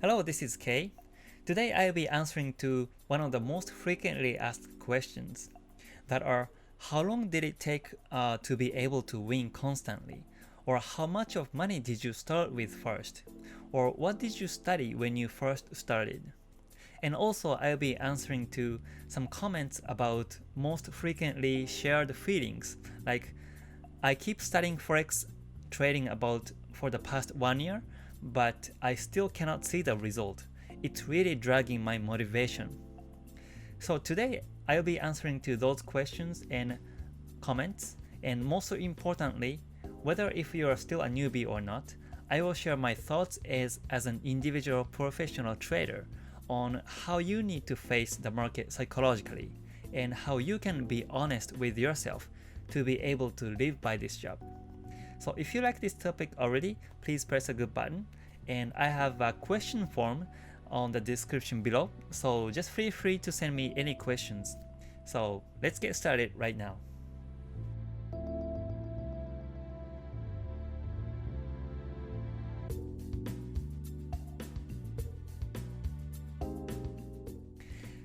Hello, this is Kay. Today I'll be answering to one of the most frequently asked questions that are how long did it take to be able to win constantly? Or how much of money did you start with first? Or what did you study when you first started? And also I'll be answering to some comments about most frequently shared feelings like I keep studying Forex trading about for the past 1 year, but I still cannot see the result. It's really dragging my motivation. So today I'll be answering to those questions and comments, and most importantly, whether if you are still a newbie or not, I will share my thoughts as an individual professional trader on how you need to face the market psychologically and how you can be honest with yourself to be able to live by this job. So if you like this topic already, please press a good button, and I have a question form on the description below, so just feel free to send me any questions. So let's get started right now.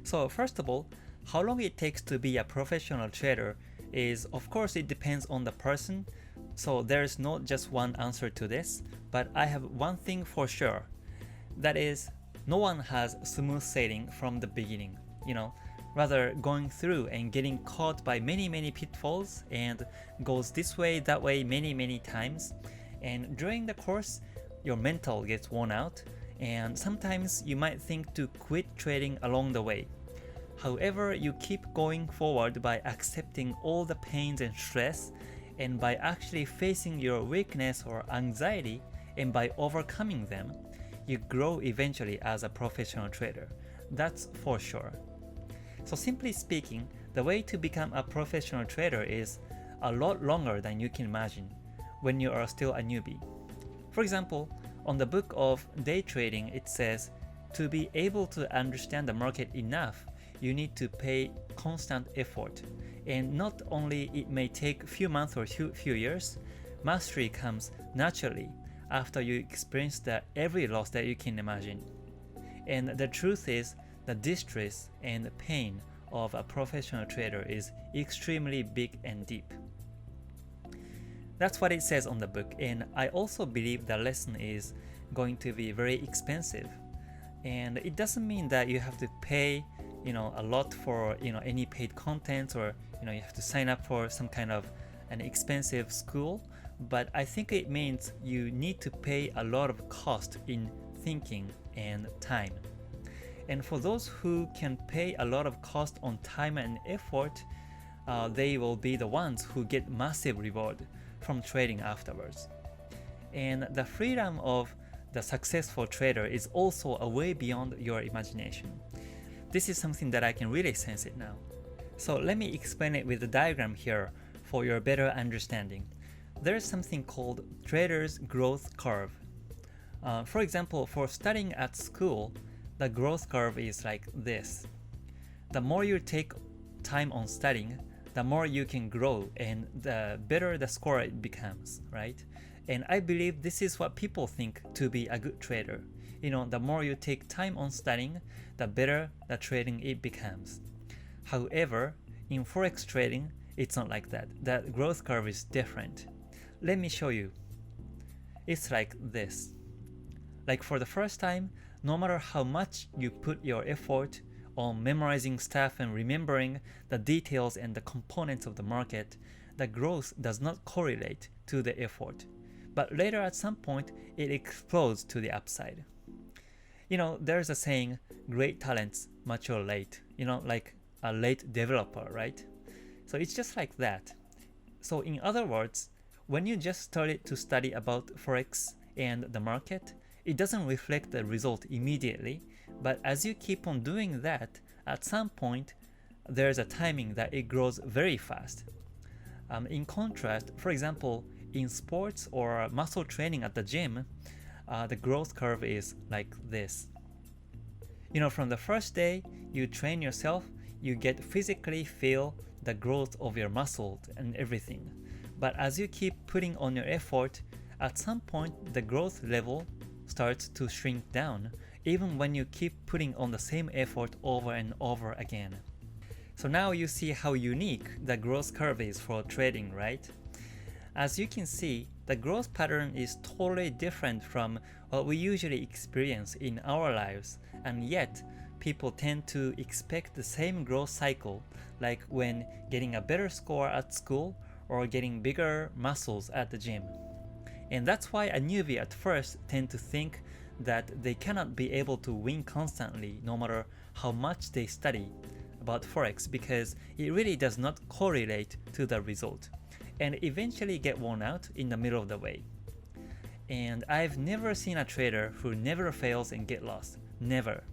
So first of all, how long it takes to be a professional trader is, of course, it depends on the person. So there's not just one answer to this, but I have one thing for sure. That is, no one has smooth sailing from the beginning, rather going through and getting caught by many pitfalls and goes this way, that way many times. And during the course, your mental gets worn out, and sometimes you might think to quit trading along the way. However, you keep going forward by accepting all the pains and stress, and by actually facing your weakness or anxiety, and by overcoming them, you grow eventually as a professional trader. That's for sure. So simply speaking, the way to become a professional trader is a lot longer than you can imagine when you are still a newbie. For example, on the book of day trading, it says to be able to understand the market enough, you need to pay constant effort. And not only it may take a few months or few years, mastery comes naturally after you experience every loss that you can imagine. And the truth is, the distress and pain of a professional trader is extremely big and deep. That's what it says on the book, and I also believe the lesson is going to be very expensive. And it doesn't mean that you have to pay a lot for any paid content, or you have to sign up for some kind of an expensive school, but I think it means you need to pay a lot of cost in thinking and time. And for those who can pay a lot of cost on time and effort, they will be the ones who get massive reward from trading afterwards. And the freedom of the successful trader is also a way beyond your imagination. This is something that I can really sense it now. So let me explain it with a diagram here for your better understanding. There is something called trader's growth curve. For example, for studying at school, the growth curve is like this. The more you take time on studying, the more you can grow, and the better the score it becomes, right? And I believe this is what people think to be a good trader. The more you take time on studying, the better the trading it becomes. However, in Forex trading, it's not like that. That growth curve is different. Let me show you. It's like this. Like for the first time, no matter how much you put your effort on memorizing stuff and remembering the details and the components of the market, the growth does not correlate to the effort. But later at some point, it explodes to the upside. There's a saying, great talents mature late, like a late developer, right? So it's just like that. So in other words, when you just started to study about Forex and the market, it doesn't reflect the result immediately, but as you keep on doing that, at some point, there's a timing that it grows very fast. In contrast, for example, in sports or muscle training at the gym, the growth curve is like this. From the first day you train yourself, you get physically feel the growth of your muscles and everything. But as you keep putting on your effort, at some point the growth level starts to shrink down even when you keep putting on the same effort over and over again. So now you see how unique the growth curve is for trading, right? As you can see, the growth pattern is totally different from what we usually experience in our lives, and yet people tend to expect the same growth cycle, like when getting a better score at school or getting bigger muscles at the gym. And that's why a newbie at first tend to think that they cannot be able to win constantly no matter how much they study about Forex, because it really does not correlate to the result, and eventually get worn out in the middle of the way. And I've never seen a trader who never fails and get lost. Never.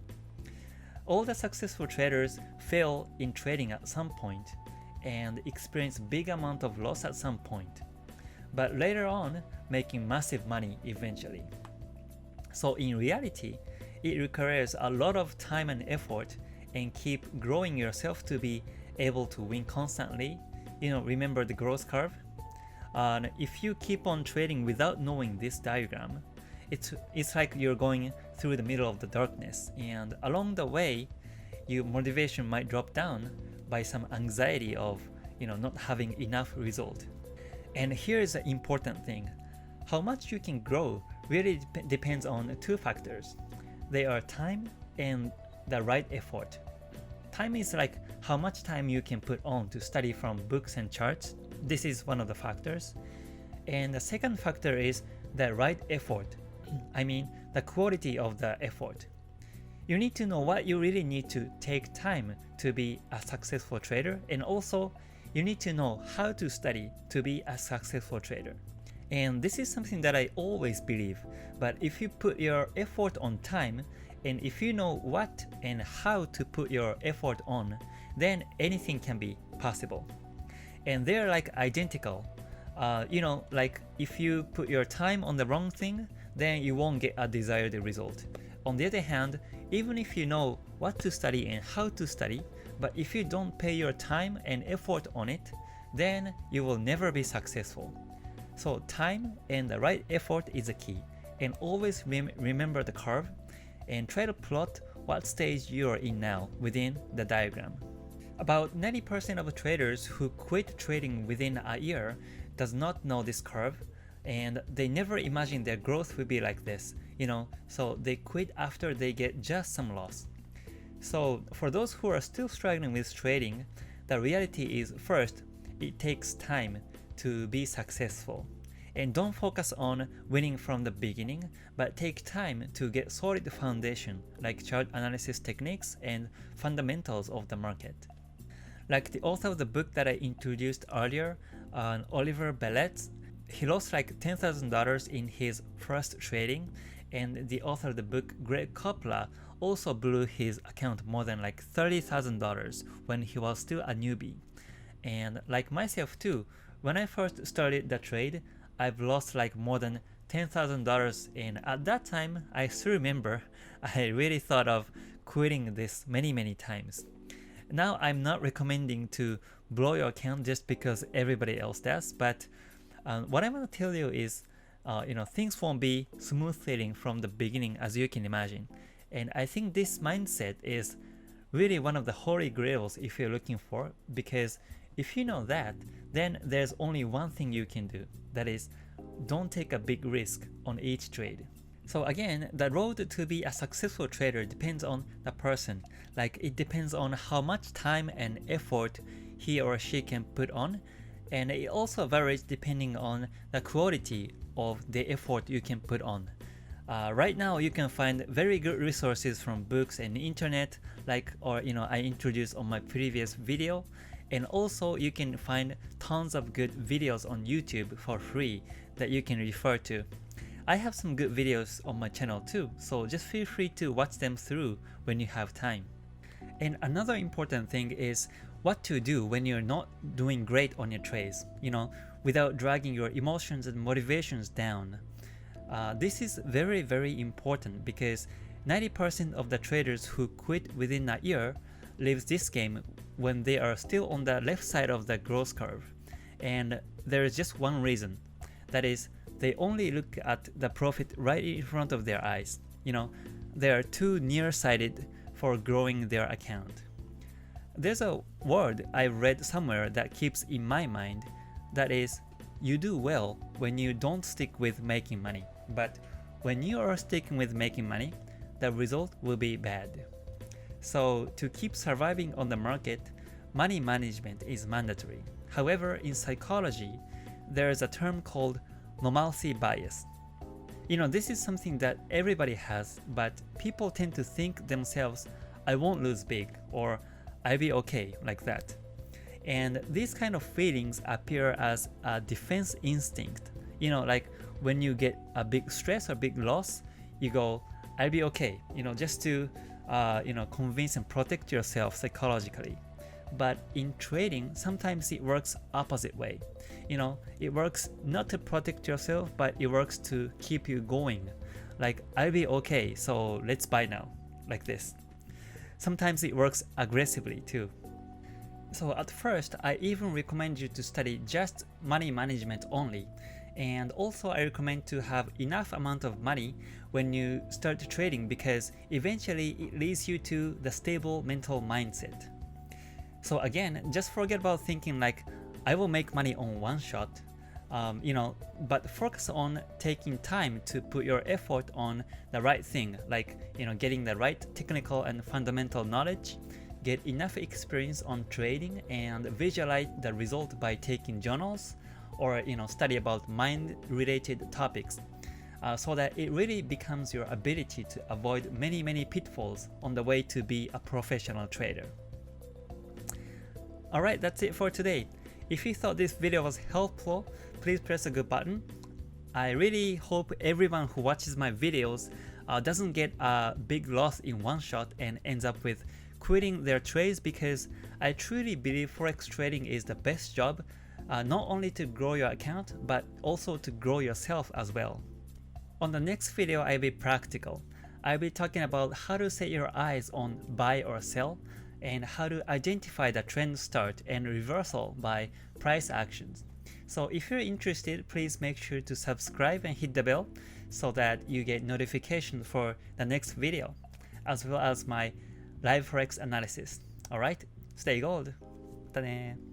All the successful traders fail in trading at some point and experience big amount of loss at some point, but later on making massive money eventually. So in reality, it requires a lot of time and effort and keep growing yourself to be able to win constantly. Remember the growth curve? If you keep on trading without knowing this diagram, it's like you're going through the middle of the darkness, and along the way, your motivation might drop down by some anxiety of not having enough result. And here's the important thing. How much you can grow really depends on two factors. They are time and the right effort. Time is like how much time you can put on to study from books and charts. This is one of the factors. And the second factor is the right effort. I mean the quality of the effort. You need to know what you really need to take time to be a successful trader, and also you need to know how to study to be a successful trader. And this is something that I always believe, but if you put your effort on time, and if you know what and how to put your effort on, then anything can be possible. And they're like identical. Like if you put your time on the wrong thing, then you won't get a desired result. On the other hand, even if you know what to study and how to study, but if you don't pay your time and effort on it, then you will never be successful. So time and the right effort is the key, and always remember the curve and try to plot what stage you are in now within the diagram. About 90% of traders who quit trading within a year does not know this curve, and they never imagine their growth will be like this, so they quit after they get just some loss. So for those who are still struggling with trading, the reality is, first, it takes time to be successful. And don't focus on winning from the beginning, but take time to get solid foundation like chart analysis techniques and fundamentals of the market. Like the author of the book that I introduced earlier, Oliver Belletz, he lost like $10,000 in his first trading, and the author of the book, Greg Coppola, also blew his account more than like $30,000 when he was still a newbie. And like myself too, when I first started the trade, I've lost like more than $10,000, and at that time, I still remember I really thought of quitting this many times. Now I'm not recommending to blow your account just because everybody else does, but what I want to tell you is, things won't be smooth sailing from the beginning as you can imagine. And I think this mindset is really one of the holy grails if you're looking for, because if you know that, then there's only one thing you can do. That is, don't take a big risk on each trade. So again, the road to be a successful trader depends on the person. Like it depends on how much time and effort he or she can put on, and it also varies depending on the quality of the effort you can put on. Right now you can find very good resources from books and internet, I introduced on my previous video, and also you can find tons of good videos on YouTube for free that you can refer to. I have some good videos on my channel too, so just feel free to watch them through when you have time. And another important thing is what to do when you're not doing great on your trades, without dragging your emotions and motivations down. This is very important because 90% of the traders who quit within a year leaves this game when they are still on the left side of the growth curve. And there is just one reason. That is, they only look at the profit right in front of their eyes. They are too nearsighted for growing their account. There's a word I read somewhere that keeps in my mind, that is, you do well when you don't stick with making money, but when you are sticking with making money, the result will be bad. So to keep surviving on the market, money management is mandatory. However, in psychology, there is a term called normalcy bias. This is something that everybody has, but people tend to think themselves, I won't lose big, or I'll be okay, like that. And these kind of feelings appear as a defense instinct. Like when you get a big stress or big loss, you go, I'll be okay, just to convince and protect yourself psychologically. But in trading, sometimes it works opposite way. It works not to protect yourself, but it works to keep you going. Like, I'll be okay, so let's buy now, like this. Sometimes it works aggressively too. So at first, I even recommend you to study just money management only. And also I recommend to have enough amount of money when you start trading, because eventually it leads you to the stable mental mindset. So again, just forget about thinking like, I will make money on one shot, but focus on taking time to put your effort on the right thing, like, getting the right technical and fundamental knowledge, get enough experience on trading, and visualize the result by taking journals, or study about mind-related topics, so that it really becomes your ability to avoid many pitfalls on the way to be a professional trader. Alright, that's it for today. If you thought this video was helpful, please press a good button. I really hope everyone who watches my videos doesn't get a big loss in one shot and ends up with quitting their trades, because I truly believe Forex trading is the best job, not only to grow your account, but also to grow yourself as well. On the next video, I'll be practical. I'll be talking about how to set your eyes on buy or sell, and how to identify the trend start and reversal by price actions. So if you're interested, please make sure to subscribe and hit the bell so that you get notification for the next video, as well as my live Forex analysis. Alright, stay gold! またね